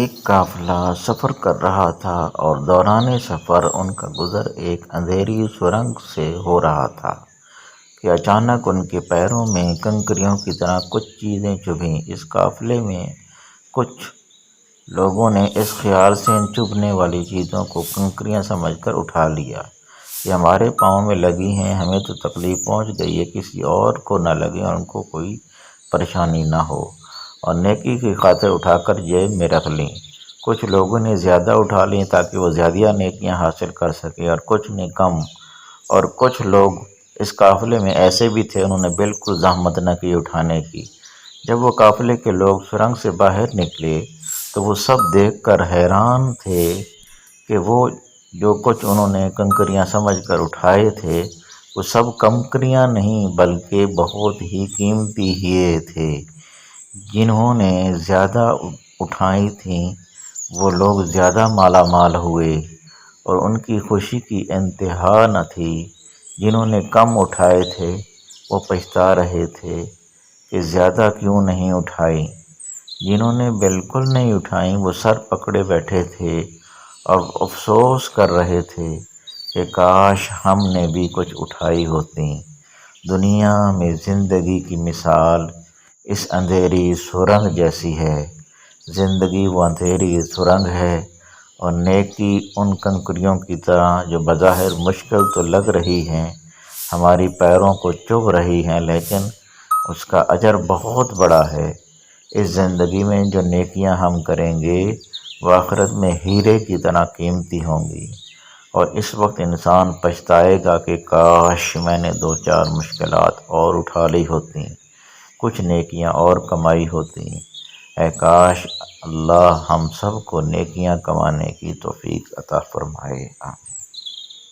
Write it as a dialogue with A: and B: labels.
A: ایک قافلہ سفر کر رہا تھا اور دوران سفر ان کا گزر ایک اندھیری سرنگ سے ہو رہا تھا کہ اچانک ان کے پیروں میں کنکریوں کی طرح کچھ چیزیں چبھیں۔ اس قافلے میں کچھ لوگوں نے اس خیال سے ان چبھنے والی چیزوں کو کنکریاں سمجھ کر اٹھا لیا، یہ ہمارے پاؤں میں لگی ہیں، ہمیں تو تکلیف پہنچ گئی ہے، کسی اور کو نہ لگے اور ان کو کوئی پریشانی نہ ہو، اور نیکی کی خاطر اٹھا کر جیب میں رکھ لیں۔ کچھ لوگوں نے زیادہ اٹھا لیں تاکہ وہ زیادہ نیکیاں حاصل کر سکیں، اور کچھ نے کم، اور کچھ لوگ اس قافلے میں ایسے بھی تھے انہوں نے بالکل زحمت نہ کی اٹھانے کی۔ جب وہ قافلے کے لوگ سرنگ سے باہر نکلے تو وہ سب دیکھ کر حیران تھے کہ وہ جو کچھ انہوں نے کنکریاں سمجھ کر اٹھائے تھے وہ سب کنکریاں نہیں بلکہ بہت ہی قیمتی ہیرے تھے۔ جنہوں نے زیادہ اٹھائی تھیں وہ لوگ زیادہ مالا مال ہوئے اور ان کی خوشی کی انتہا نہ تھی۔ جنہوں نے کم اٹھائے تھے وہ پچھتا رہے تھے کہ زیادہ کیوں نہیں اٹھائی۔ جنہوں نے بالکل نہیں اٹھائیں وہ سر پکڑے بیٹھے تھے اور افسوس کر رہے تھے کہ کاش ہم نے بھی کچھ اٹھائی ہوتی۔ دنیا میں زندگی کی مثال اس اندھیری سرنگ جیسی ہے۔ زندگی وہ اندھیری سرنگ ہے اور نیکی ان کنکریوں کی طرح جو بظاہر مشکل تو لگ رہی ہیں، ہماری پیروں کو چبھ رہی ہیں، لیکن اس کا اجر بہت بڑا ہے۔ اس زندگی میں جو نیکیاں ہم کریں گے وہ آخرت میں ہیرے کی طرح قیمتی ہوں گی، اور اس وقت انسان پچھتائے گا کہ کاش میں نے 2-4 مشکلات اور اٹھا لی ہوتی، کچھ نیکیاں اور کمائی ہوتی۔ اے کاش اللہ ہم سب کو نیکیاں کمانے کی توفیق عطا فرمائے، آمین۔